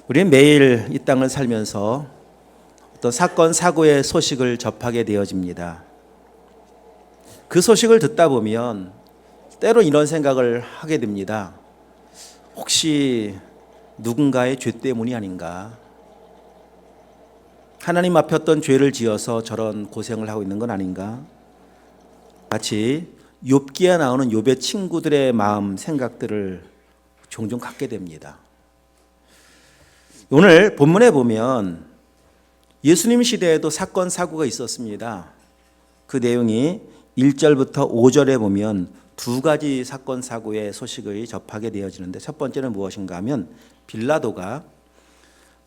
우리는 매일 이 땅을 살면서 어떤 사건, 사고의 소식을 접하게 되어집니다. 그 소식을 듣다 보면 때로 이런 생각을 하게 됩니다. 혹시 누군가의 죄 때문이 아닌가? 하나님 앞에 어떤 죄를 지어서 저런 고생을 하고 있는 건 아닌가? 마치 욥기에 나오는 욥의 친구들의 마음, 생각들을 종종 갖게 됩니다. 오늘 본문에 보면 예수님 시대에도 사건, 사고가 있었습니다. 그 내용이 1절부터 5절에 보면 두 가지 사건, 사고의 소식을 접하게 되어지는데, 첫 번째는 무엇인가 하면 빌라도가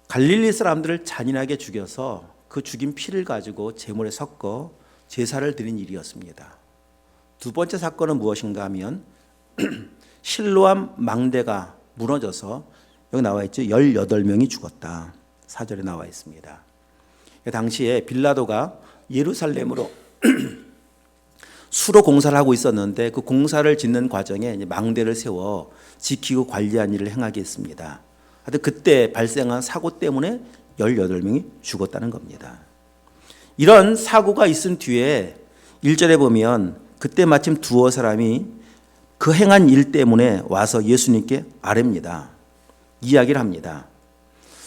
갈릴리 사람들을 잔인하게 죽여서 그 죽인 피를 가지고 제물에 섞어 제사를 드린 일이었습니다. 두 번째 사건은 무엇인가 하면 실로암 망대가 무너져서, 여기 나와 있죠, 18명이 죽었다. 4절에 나와 있습니다. 당시에 빌라도가 예루살렘으로 수로 공사를 하고 있었는데, 그 공사를 짓는 과정에 망대를 세워 지키고 관리한 일을 행하게 했습니다. 하여튼 그때 발생한 사고 때문에 18명이 죽었다는 겁니다. 이런 사고가 있은 뒤에 1절에 보면 그때 마침 두어 사람이 그 행한 일 때문에 와서 예수님께 아뢰입니다. 이야기를 합니다.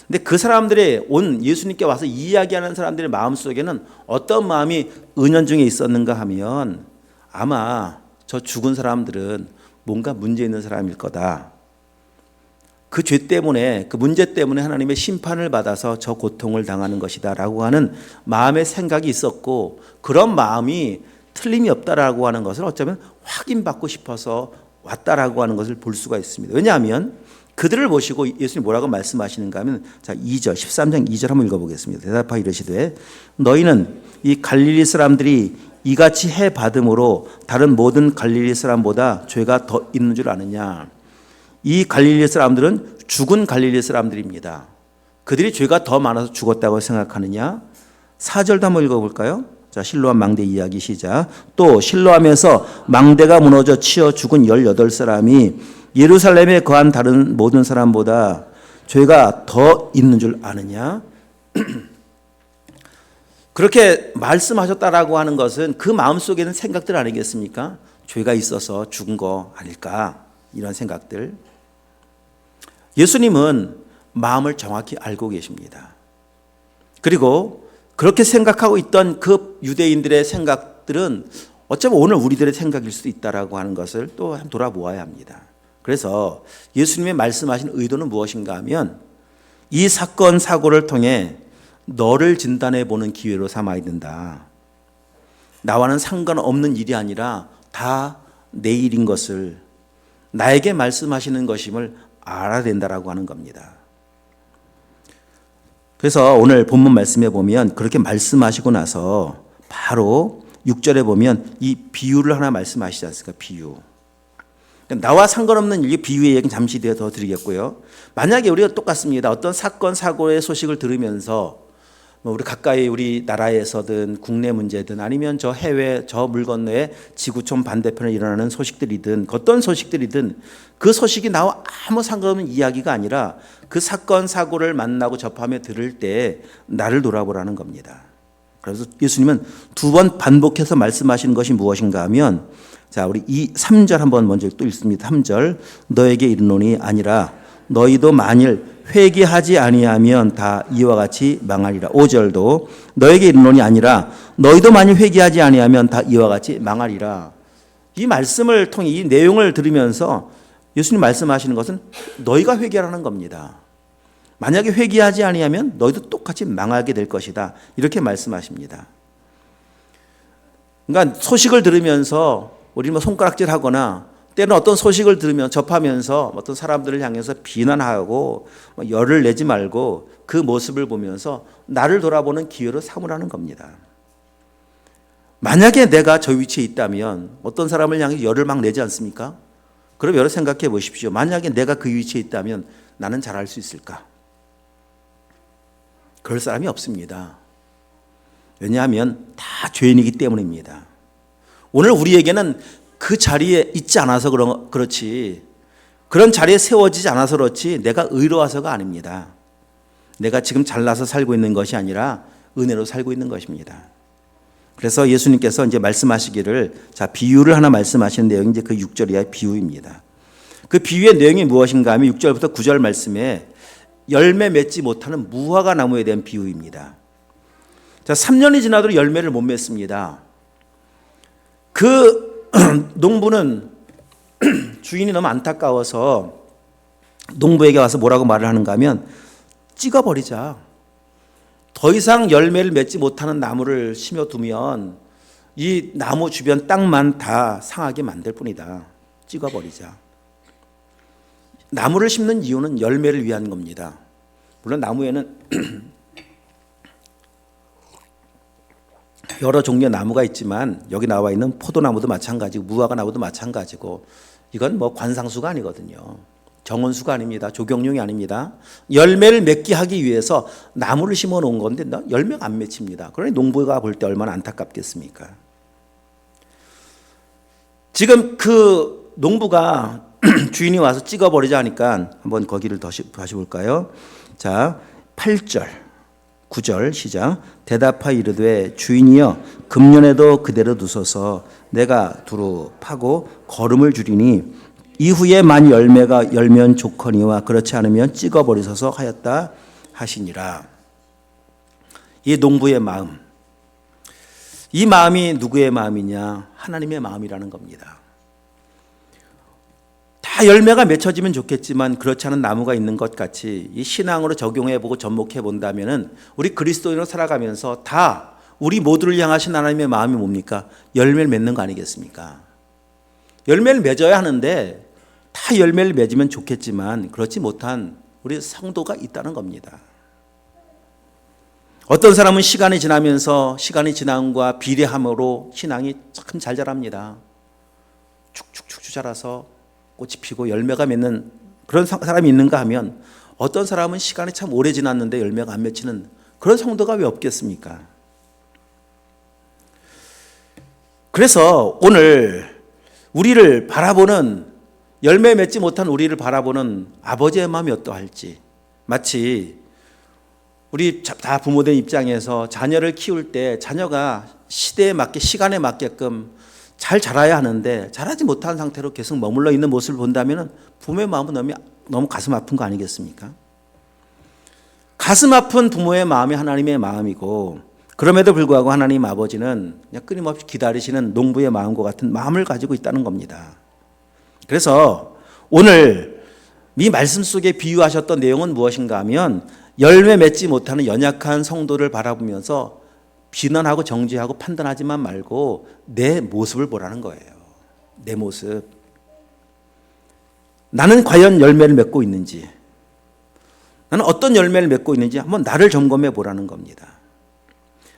근데 그 사람들이 온 예수님께 와서 이야기하는 사람들의 마음속에는 어떤 마음이 은연중에 있었는가 하면, 아마 저 죽은 사람들은 뭔가 문제 있는 사람일 거다. 그 죄 때문에, 그 문제 때문에 하나님의 심판을 받아서 저 고통을 당하는 것이다 라고 하는 마음의 생각이 있었고, 그런 마음이 틀림이 없다라고 하는 것을 어쩌면 확인받고 싶어서 왔다라고 하는 것을 볼 수가 있습니다. 왜냐하면 그들을 보시고 예수님이 뭐라고 말씀하시는가 하면, 자, 2절, 13장 2절 한번 읽어보겠습니다. 대답하여 이르시되 너희는 이 갈릴리 사람들이 이같이 해 받음으로 다른 모든 갈릴리 사람보다 죄가 더 있는 줄 아느냐? 이 갈릴리 사람들은 죽은 갈릴리 사람들입니다. 그들이 죄가 더 많아서 죽었다고 생각하느냐? 4절도 한번 읽어볼까요? 자, 실로암 망대 이야기 시작. 또 실로암에서 망대가 무너져 치어 죽은 18사람이 예루살렘에 거한 다른 모든 사람보다 죄가 더 있는 줄 아느냐? 그렇게 말씀하셨다라고 하는 것은 그 마음속에는 생각들 아니겠습니까? 죄가 있어서 죽은 거 아닐까? 이런 생각들. 예수님은 마음을 정확히 알고 계십니다. 그리고 그렇게 생각하고 있던 그 유대인들의 생각들은 어쩌면 오늘 우리들의 생각일 수도 있다라고 하는 것을 또 돌아보아야 합니다. 그래서 예수님의 말씀하신 의도는 무엇인가 하면, 이 사건 사고를 통해 너를 진단해 보는 기회로 삼아야 된다. 나와는 상관없는 일이 아니라 다 내 일인 것을, 나에게 말씀하시는 것임을 알아야 된다라고 하는 겁니다. 그래서 오늘 본문 말씀에 보면 그렇게 말씀하시고 나서 바로 6절에 보면 이 비유를 하나 말씀하시지 않습니까? 비유. 나와 상관없는 이 비유의 얘기는 잠시 뒤에 더 드리겠고요. 만약에 우리가 똑같습니다. 어떤 사건 사고의 소식을 들으면서 우리 가까이 우리 나라에서든 국내 문제든 아니면 저 해외 저 물 건너에 지구촌 반대편에 일어나는 소식들이든 어떤 소식들이든 그 소식이 나와 아무 상관없는 이야기가 아니라 그 사건 사고를 만나고 접하며 들을 때 나를 돌아보라는 겁니다. 그래서 예수님은 두 번 반복해서 말씀하시는 것이 무엇인가 하면, 자, 우리 3절 한번 먼저 또 읽습니다. 3절. 너에게 이르노니 아니라 너희도 만일 회개하지 아니하면 다 이와 같이 망하리라. 5절도 너에게 이르노니 아니라 너희도 만일 회개하지 아니하면 다 이와 같이 망하리라. 이 말씀을 통해 이 내용을 들으면서 예수님 말씀하시는 것은 너희가 회개하라는 겁니다. 만약에 회개하지 아니하면 너희도 똑같이 망하게 될 것이다. 이렇게 말씀하십니다. 그러니까 소식을 들으면서 우리 손가락질하거나, 때는 어떤 소식을 들으면 접하면서 어떤 사람들을 향해서 비난하고 열을 내지 말고 그 모습을 보면서 나를 돌아보는 기회로 삼으라는 겁니다. 만약에 내가 저 위치에 있다면 어떤 사람을 향해 열을 막 내지 않습니까? 그럼 여러 생각해 보십시오. 만약에 내가 그 위치에 있다면 나는 잘할 수 있을까? 그럴 사람이 없습니다. 왜냐하면 다 죄인이기 때문입니다. 오늘 우리에게는 그 자리에 있지 않아서 그렇지, 그런 자리에 세워지지 않아서 그렇지 내가 의로워서가 아닙니다. 내가 지금 잘나서 살고 있는 것이 아니라 은혜로 살고 있는 것입니다. 그래서 예수님께서 이제 말씀하시기를, 자, 비유를 하나 말씀하시는 내용이 이제 그 6절 이하의 비유입니다. 그 비유의 내용이 무엇인가 하면 6절부터 9절 말씀에 열매 맺지 못하는 무화과 나무에 대한 비유입니다. 자, 3년이 지나도 열매를 못 맺습니다. 그 농부는 주인이 너무 안타까워서 농부에게 와서 뭐라고 말을 하는가 하면, 찍어버리자. 더 이상 열매를 맺지 못하는 나무를 심어두면 이 나무 주변 땅만 다 상하게 만들 뿐이다. 찍어버리자. 나무를 심는 이유는 열매를 위한 겁니다. 물론 나무에는 여러 종류의 나무가 있지만 여기 나와 있는 포도나무도 마찬가지고 무화과 나무도 마찬가지고, 이건 뭐 관상수가 아니거든요. 정원수가 아닙니다. 조경용이 아닙니다. 열매를 맺게 하기 위해서 나무를 심어 놓은 건데 열매가 안 맺힙니다. 그러니 농부가 볼 때 얼마나 안타깝겠습니까? 지금 그 농부가 주인이 와서 찍어버리자 하니까 한번 거기를 다시 볼까요? 자, 8절 9절 시작. 대답하여 이르되 주인이여 금년에도 그대로 두소서. 내가 두루 파고 거름을 주리니 이후에 만 열매가 열면 좋거니와 그렇지 않으면 찍어버리소서 하였다 하시니라. 이 농부의 마음, 이 마음이 누구의 마음이냐? 하나님의 마음이라는 겁니다. 다 열매가 맺혀지면 좋겠지만 그렇지 않은 나무가 있는 것 같이 이 신앙으로 적용해보고 접목해 본다면은 우리 그리스도인으로 살아가면서 다 우리 모두를 향하신 하나님의 마음이 뭡니까? 열매를 맺는 거 아니겠습니까? 열매를 맺어야 하는데 다 열매를 맺으면 좋겠지만 그렇지 못한 우리 성도가 있다는 겁니다. 어떤 사람은 시간이 지나면서 시간이 지남과 비례함으로 신앙이 참 잘 자랍니다. 축축축 자라서 꽃이 피고 열매가 맺는 그런 사람이 있는가 하면, 어떤 사람은 시간이 참 오래 지났는데 열매가 안 맺히는 그런 성도가 왜 없겠습니까? 그래서 오늘 우리를 바라보는, 열매 맺지 못한 우리를 바라보는 아버지의 마음이 어떠할지, 마치 우리 다 부모된 입장에서 자녀를 키울 때 자녀가 시대에 맞게 시간에 맞게끔 잘 자라야 하는데 자라지 못한 상태로 계속 머물러 있는 모습을 본다면 부모의 마음은 너무 가슴 아픈 거 아니겠습니까? 가슴 아픈 부모의 마음이 하나님의 마음이고, 그럼에도 불구하고 하나님 아버지는 그냥 끊임없이 기다리시는 농부의 마음과 같은 마음을 가지고 있다는 겁니다. 그래서 오늘 이 말씀 속에 비유하셨던 내용은 무엇인가 하면, 열매 맺지 못하는 연약한 성도를 바라보면서 비난하고 정죄하고 판단하지만 말고 내 모습을 보라는 거예요. 내 모습. 나는 과연 열매를 맺고 있는지, 나는 어떤 열매를 맺고 있는지 한번 나를 점검해 보라는 겁니다.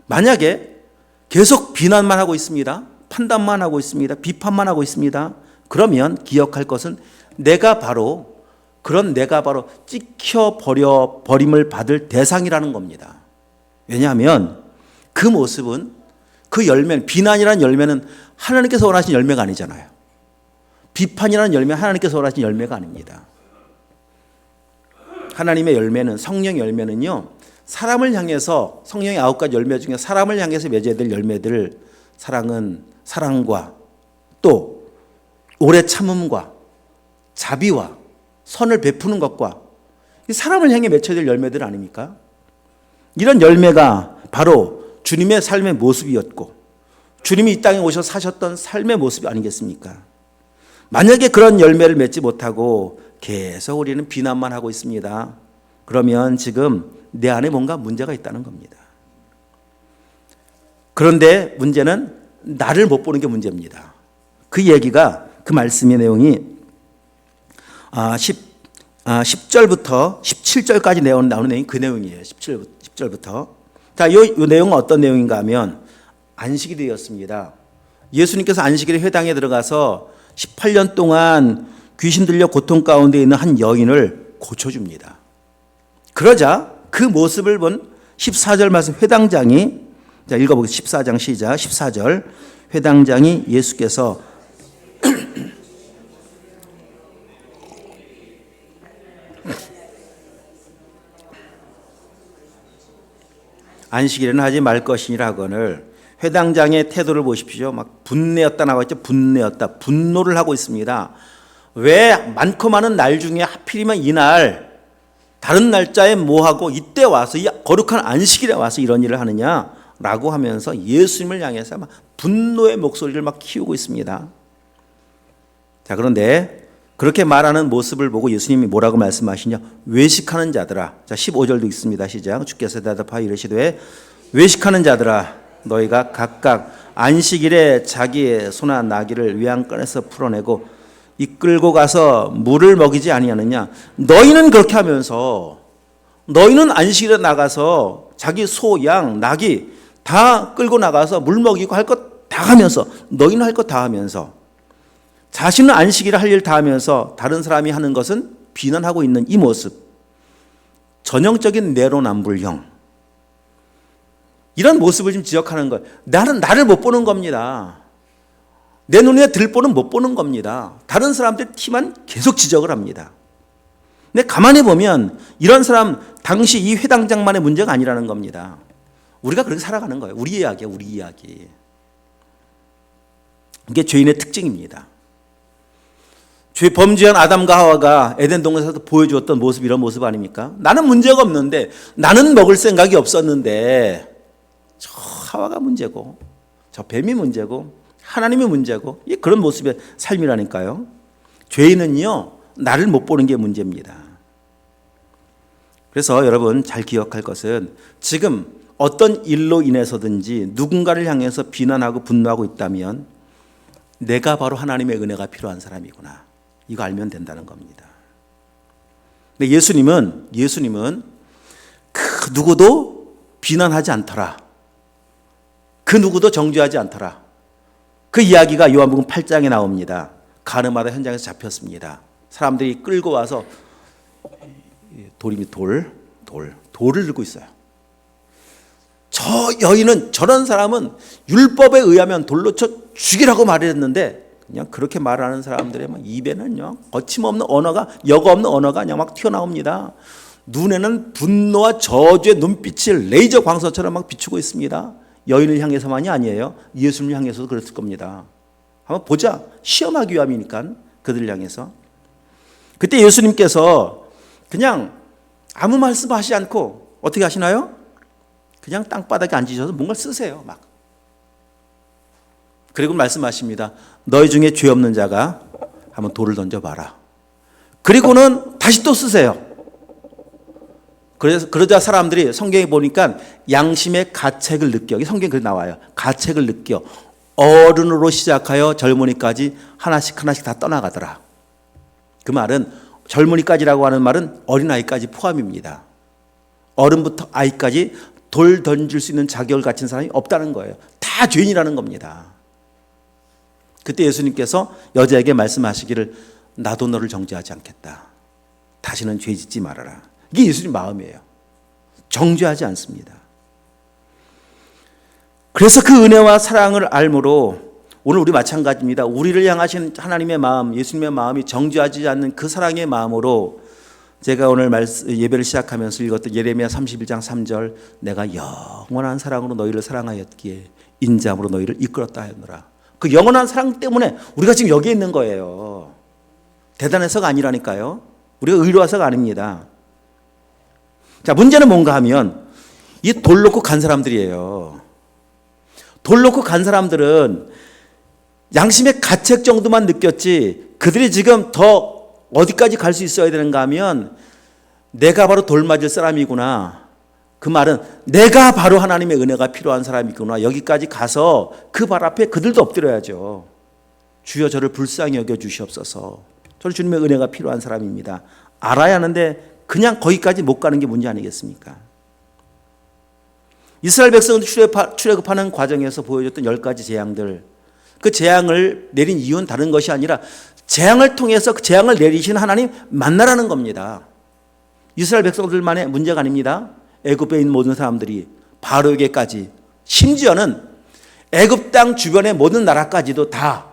만약에 계속 비난만 하고 있습니다, 판단만 하고 있습니다, 비판만 하고 있습니다, 그러면 기억할 것은 내가 바로 찍혀버림을 받을 대상이라는 겁니다. 왜냐하면 그 모습은, 그 열매는, 비난이라는 열매는 하나님께서 원하신 열매가 아니잖아요. 비판이라는 열매는 하나님께서 원하신 열매가 아닙니다. 하나님의 열매는, 성령의 열매는요, 사람을 향해서, 성령의 9가지 열매 중에 사람을 향해서 맺어야 될 열매들, 사랑과 또 오래 참음과 자비와 선을 베푸는 것과 사람을 향해 맺혀야 될 열매들 아닙니까? 이런 열매가 바로 주님의 삶의 모습이었고 주님이 이 땅에 오셔서 사셨던 삶의 모습이 아니겠습니까? 만약에 그런 열매를 맺지 못하고 계속 우리는 비난만 하고 있습니다. 그러면 지금 내 안에 뭔가 문제가 있다는 겁니다. 그런데 문제는 나를 못 보는 게 문제입니다. 그 얘기가, 그 말씀의 내용이 10절부터 17절까지 나오는 내용이 그 내용이에요. 10절부터. 자, 이 내용은 어떤 내용인가 하면 안식일이 되었습니다. 예수님께서 안식일에 회당에 들어가서 18년 동안 귀신 들려 고통 가운데 있는 한 여인을 고쳐줍니다. 그러자 그 모습을 본 14절 말씀, 회당장이, 자, 읽어보겠습니다. 14장 시작. 14절. 회당장이 예수께서 안식일에는 하지 말 것이니라 하거늘. 회당장의 태도를 보십시오. 막 분내었다 나와 있죠. 분내었다. 분노를 하고 있습니다. 왜 많고 많은 날 중에 하필이면 이날 다른 날짜에 뭐하고 이때 와서 이 거룩한 안식일에 와서 이런 일을 하느냐라고 하면서 예수님을 향해서 막 분노의 목소리를 막 키우고 있습니다. 자, 그런데 그렇게 말하는 모습을 보고 예수님이 뭐라고 말씀하시냐? 외식하는 자들아. 자, 15절도 있습니다. 시작. 주께서 대답하여 이르시되 외식하는 자들아, 너희가 각각 안식일에 자기의 소나 나귀를 외양간에서 풀어내고 이끌고 가서 물을 먹이지 아니하느냐? 너희는 그렇게 하면서, 너희는 안식일에 나가서 자기 소, 양, 나귀 다 끌고 나가서 물 먹이고 할 것 다 하면서, 너희는 할 것 다 하면서, 자신은 안식일에 할 일 다 하면서 다른 사람이 하는 것은 비난하고 있는 이 모습, 전형적인 내로남불형, 이런 모습을 좀 지적하는 거예요. 나를 못 보는 겁니다. 내 눈에 들보는 못 보는 겁니다. 다른 사람들 티만 계속 지적을 합니다. 근데 가만히 보면 이런 사람 당시 이 회당장만의 문제가 아니라는 겁니다. 우리가 그렇게 살아가는 거예요. 우리 이야기야, 우리 이야기. 이게 죄인의 특징입니다. 범죄한 아담과 하와가 에덴 동산에서 보여주었던 모습, 이런 모습 아닙니까? 나는 문제가 없는데, 나는 먹을 생각이 없었는데, 저 하와가 문제고, 저 뱀이 문제고, 하나님이 문제고, 그런 모습의 삶이라니까요. 죄인은요, 나를 못 보는 게 문제입니다. 그래서 여러분 잘 기억할 것은, 지금 어떤 일로 인해서든지 누군가를 향해서 비난하고 분노하고 있다면 내가 바로 하나님의 은혜가 필요한 사람이구나, 이거 알면 된다는 겁니다. 근데 예수님은 그 누구도 비난하지 않더라, 그 누구도 정죄하지 않더라. 그 이야기가 요한복음 8장에 나옵니다. 가늠하다 현장에서 잡혔습니다. 사람들이 끌고 와서 돌을 들고 있어요. 저 여인은, 저런 사람은 율법에 의하면 돌로 쳐 죽이라고 말했는데, 그냥 그렇게 말하는 사람들의 입에는요, 거침없는 언어가, 여과 없는 언어가 그냥 막 튀어나옵니다. 눈에는 분노와 저주의 눈빛이 레이저 광선처럼 막 비추고 있습니다. 여인을 향해서만이 아니에요. 예수님을 향해서도 그랬을 겁니다. 한번 보자. 시험하기 위함이니까 그들을 향해서. 그때 예수님께서 그냥 아무 말씀하시지 않고 어떻게 하시나요? 그냥 땅바닥에 앉으셔서 뭔가 쓰세요. 막. 그리고 말씀하십니다. 너희 중에 죄 없는 자가 한번 돌을 던져봐라. 그리고는 다시 또 쓰세요. 그러자 사람들이, 성경에 보니까 양심의 가책을 느껴. 성경에 그렇게 나와요. 가책을 느껴. 어른으로 시작하여 젊은이까지 하나씩 다 떠나가더라. 그 말은, 젊은이까지라고 하는 말은 어린아이까지 포함입니다. 어른부터 아이까지 돌 던질 수 있는 자격을 갖춘 사람이 없다는 거예요. 다 죄인이라는 겁니다. 그때 예수님께서 여자에게 말씀하시기를, 나도 너를 정죄하지 않겠다. 다시는 죄 짓지 말아라. 이게 예수님 마음이에요. 정죄하지 않습니다. 그래서 그 은혜와 사랑을 알므로 오늘 우리 마찬가지입니다. 우리를 향하신 하나님의 마음, 예수님의 마음이 정죄하지 않는 그 사랑의 마음으로, 제가 오늘 예배를 시작하면서 읽었던 예레미야 31장 3절, 내가 영원한 사랑으로 너희를 사랑하였기에 인자함으로 너희를 이끌었다 하였노라. 그 영원한 사랑 때문에 우리가 지금 여기 있는 거예요. 대단해서가 아니라니까요. 우리가 의로워서가 아닙니다. 자, 문제는 뭔가 하면 이 돌 놓고 간 사람들이에요. 돌 놓고 간 사람들은 양심의 가책 정도만 느꼈지, 그들이 지금 더 어디까지 갈 수 있어야 되는가 하면, 내가 바로 돌 맞을 사람이구나, 그 말은 내가 바로 하나님의 은혜가 필요한 사람이구나, 여기까지 가서 그 발 앞에 그들도 엎드려야죠. 주여 저를 불쌍히 여겨 주시옵소서, 저는 주님의 은혜가 필요한 사람입니다, 알아야 하는데 그냥 거기까지 못 가는 게 문제 아니겠습니까? 이스라엘 백성들 출애굽하는 과정에서 보여줬던 10가지 재앙들, 그 재앙을 내린 이유는 다른 것이 아니라 재앙을 통해서 그 재앙을 내리신 하나님 만나라는 겁니다. 이스라엘 백성들만의 문제가 아닙니다. 애굽에 있는 모든 사람들이, 바로에게까지, 심지어는 애굽 땅 주변의 모든 나라까지도 다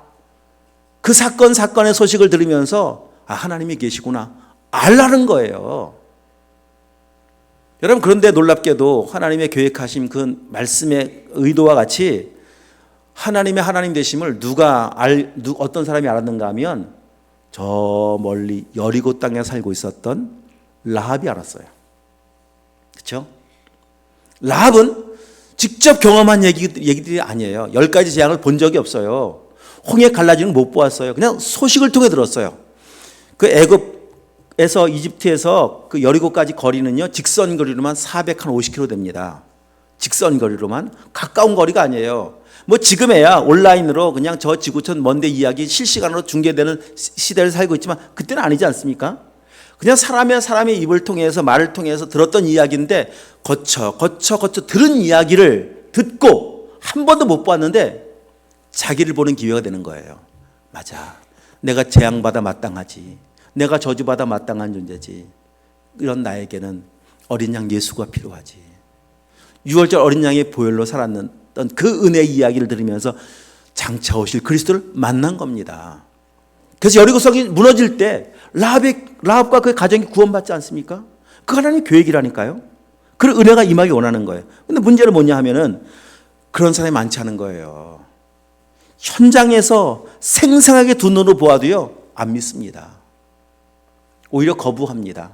그 사건의 소식을 들으면서, 아, 하나님이 계시구나 알라는 거예요. 여러분, 그런데 놀랍게도 하나님의 계획하신 그 말씀의 의도와 같이 하나님의 하나님 되심을 어떤 사람이 알았는가 하면 저 멀리 여리고 땅에 살고 있었던 라합이 알았어요. 그렇죠? 라합은 직접 경험한 얘기들이 아니에요. 10가지 재앙을 본 적이 없어요. 홍해 갈라지는 걸 못 보았어요. 그냥 소식을 통해 들었어요. 그 애굽에서 이집트에서 그 여리고까지 거리는요, 직선 거리로만 450km 됩니다. 직선 거리로만. 가까운 거리가 아니에요. 뭐 지금에야 온라인으로 그냥 저 지구촌 먼데 이야기 실시간으로 중계되는 시대를 살고 있지만 그때는 아니지 않습니까? 그냥 사람의 입을 통해서 말을 통해서 들었던 이야기인데 거쳐 들은 이야기를 듣고 한 번도 못 보았는데 자기를 보는 기회가 되는 거예요. 맞아. 내가 재앙받아 마땅하지. 내가 저주받아 마땅한 존재지. 이런 나에게는 어린 양 예수가 필요하지. 6월절 어린 양의 보혈로 살았던 그 은혜의 이야기를 들으면서 장차 오실 그리스도를 만난 겁니다. 그래서 여리고성이 무너질 때 라합과 그의 가정이 구원받지 않습니까? 그 하나님의 계획이라니까요. 그런 은혜가 임하기 원하는 거예요. 근데 문제는 뭐냐 하면은 그런 사람이 많지 않은 거예요. 현장에서 생생하게 두 눈으로 보아도요, 안 믿습니다. 오히려 거부합니다.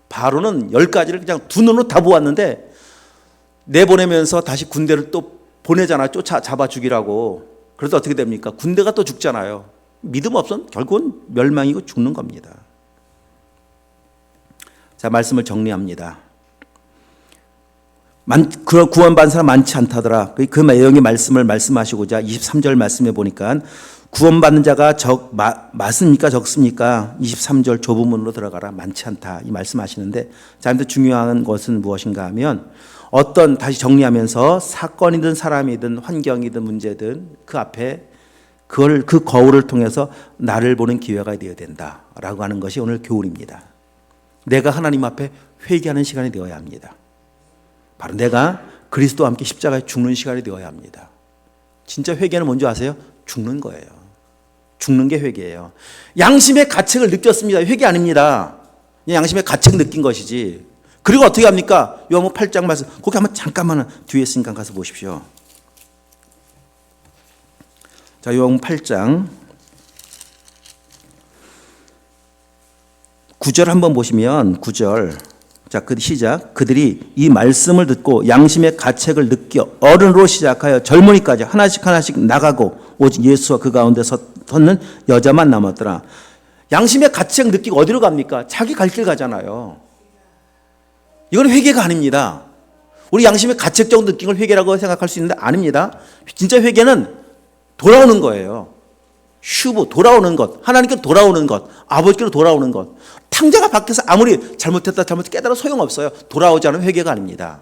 바로는 10가지를 그냥 두 눈으로 다 보았는데 내보내면서 다시 군대를 또 보내잖아요. 잡아 죽이라고. 그래도 어떻게 됩니까? 군대가 또 죽잖아요. 믿음 없으면 결국은 멸망이고 죽는 겁니다. 자, 말씀을 정리합니다. 그런 구원받은 사람 많지 않다더라. 그 내용의 말씀을 말씀하시고자 23절 말씀해 보니까 구원받는 자가 많습니까? 적습니까? 23절 좁은 들어가라. 많지 않다. 이 말씀하시는데, 자, 근데 중요한 것은 무엇인가 하면 다시 정리하면서 사건이든 사람이든 환경이든 문제든 그 앞에 그 거울을 통해서 나를 보는 기회가 되어야 된다라고 하는 것이 오늘 교훈입니다. 내가 하나님 앞에 회개하는 시간이 되어야 합니다. 바로 내가 그리스도와 함께 십자가에 죽는 시간이 되어야 합니다. 진짜 회개는 뭔지 아세요? 죽는 거예요. 죽는 게 회개예요. 양심의 가책을 느꼈습니다. 회개 아닙니다. 그냥 양심의 가책 느낀 것이지. 그리고 어떻게 합니까? 요한복음 8장 말씀. 거기 한번 잠깐만 뒤에 있으니까 가서 보십시오. 자, 요한복음 8장 9절 한번 보시면 9절. 자, 시작. 그들이 이 말씀을 듣고 양심의 가책을 느껴 어른으로 시작하여 젊은이까지 하나씩 나가고 오직 예수와 그 가운데 섰는 여자만 남았더라. 양심의 가책 느끼고 어디로 갑니까? 자기 갈 길 가잖아요. 이건 회개가 아닙니다. 우리 양심의 가책적 느낀 걸 회개라고 생각할 수 있는데 아닙니다. 진짜 회개는 돌아오는 거예요. 돌아오는 것, 하나님께 돌아오는 것, 아버지께로 돌아오는 것. 탕자가 밖에서 아무리 잘못했다 깨달아 소용없어요. 돌아오지 않은 회개가 아닙니다.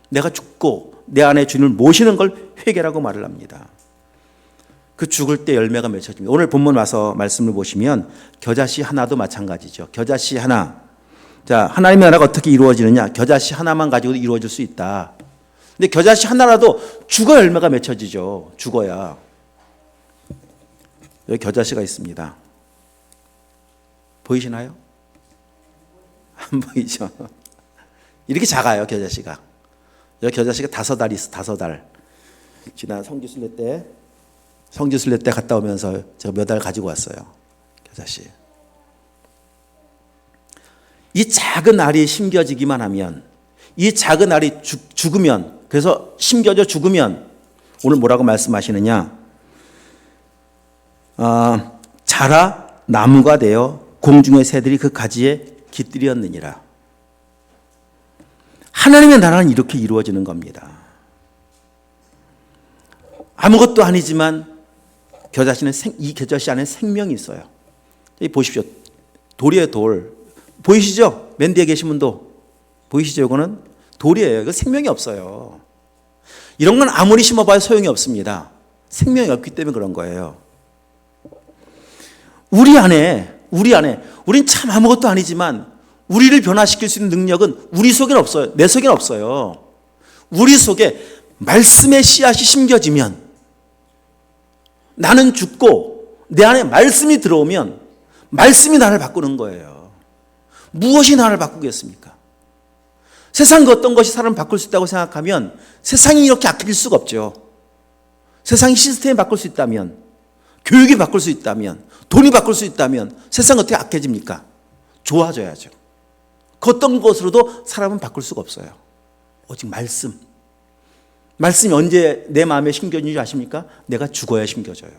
내가 죽고 내 안에 주님을 모시는 걸 회개라고 말을 합니다. 그 죽을 때 열매가 맺혀집니다. 오늘 본문 와서 말씀을 보시면 겨자씨 하나도 마찬가지죠. 겨자씨 하나. 자, 하나님의 나라가 어떻게 이루어지느냐? 겨자씨 하나만 가지고도 이루어질 수 있다. 근데 겨자씨 하나라도 죽어야 열매가 맺혀지죠. 죽어야. 여기 겨자씨가 있습니다. 보이시나요? 안 보이죠? 이렇게 작아요, 겨자씨가. 여기 겨자씨가 5알 있어, 5알. 지난 성지순례 때 갔다 오면서 제가 몇 알 가지고 왔어요. 겨자씨. 이 작은 알이 심겨지기만 하면, 이 작은 알이 죽으면, 그래서 심겨져 죽으면 오늘 뭐라고 말씀하시느냐? 자라 나무가 되어 공중의 새들이 그 가지에 깃들였느니라. 하나님의 나라는 이렇게 이루어지는 겁니다. 아무것도 아니지만 이 겨자씨 안에 생명이 있어요. 여기 보십시오. 돌이에요, 돌. 보이시죠? 맨 뒤에 계신 분도 보이시죠? 이거는 돌이에요. 이거 생명이 없어요. 이런 건 아무리 심어봐야 소용이 없습니다. 생명이 없기 때문에 그런 거예요. 우린 참 아무것도 아니지만 우리를 변화시킬 수 있는 능력은 우리 속에는 없어요. 내 속에는 없어요. 우리 속에 말씀의 씨앗이 심겨지면, 나는 죽고 내 안에 말씀이 들어오면 말씀이 나를 바꾸는 거예요. 무엇이 나를 바꾸겠습니까? 세상 그 어떤 것이 사람을 바꿀 수 있다고 생각하면 세상이 이렇게 악해질 수가 없죠. 세상이 시스템이 바꿀 수 있다면, 교육이 바꿀 수 있다면, 돈이 바꿀 수 있다면 세상은 어떻게 악해집니까? 좋아져야죠. 그 어떤 것으로도 사람은 바꿀 수가 없어요. 오직 말씀. 말씀이 언제 내 마음에 심겨지는지 아십니까? 내가 죽어야 심겨져요.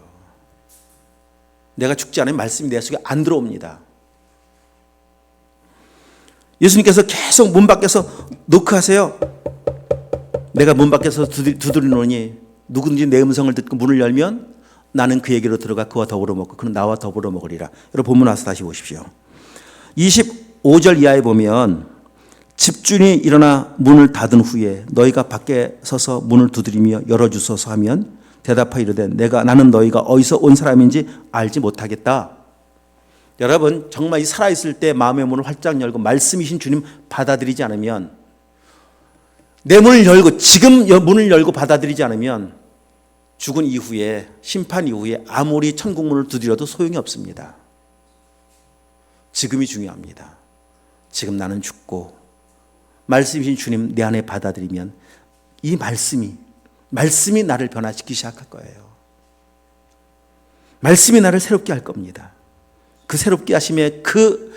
내가 죽지 않으면 말씀이 내 속에 안 들어옵니다. 예수님께서 계속 문 밖에서 노크하세요. 내가 문 밖에서 두드리노니 누구든지 내 음성을 듣고 문을 열면 나는 그에게로 들어가 그와 더불어 먹고 그는 나와 더불어 먹으리라. 여러분 본문 와서 다시 보십시오. 25절 이하에 보면 집주인이 일어나 문을 닫은 후에 너희가 밖에 서서 문을 두드리며 열어주소서 하면 대답하여 이르되 나는 너희가 어디서 온 사람인지 알지 못하겠다. 여러분 정말 이 살아있을 때 마음의 문을 활짝 열고 말씀이신 주님 받아들이지 않으면, 내 문을 열고 지금 문을 열고 받아들이지 않으면 죽은 이후에, 심판 이후에 아무리 천국 문을 두드려도 소용이 없습니다. 지금이 중요합니다. 지금 나는 죽고 말씀이신 주님 내 안에 받아들이면 이 말씀이 나를 변화시키기 시작할 거예요. 말씀이 나를 새롭게 할 겁니다. 그 새롭게 하심의 그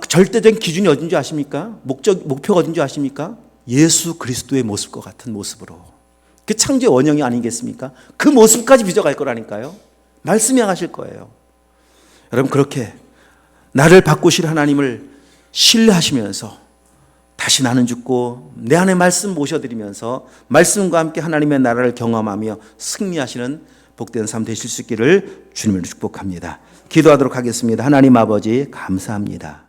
절대적인 기준이 어딘지 아십니까? 목표가 어딘지 아십니까? 예수 그리스도의 모습과 같은 모습으로. 그 창조의 원형이 아니겠습니까? 그 모습까지 빚어갈 거라니까요. 말씀이 향하실 거예요. 여러분 그렇게 나를 바꾸실 하나님을 신뢰하시면서 다시 나는 죽고 내 안에 말씀 모셔드리면서 말씀과 함께 하나님의 나라를 경험하며 승리하시는 복된 삶 되실 수 있기를 주님을 축복합니다. 기도하도록 하겠습니다. 하나님 아버지 감사합니다.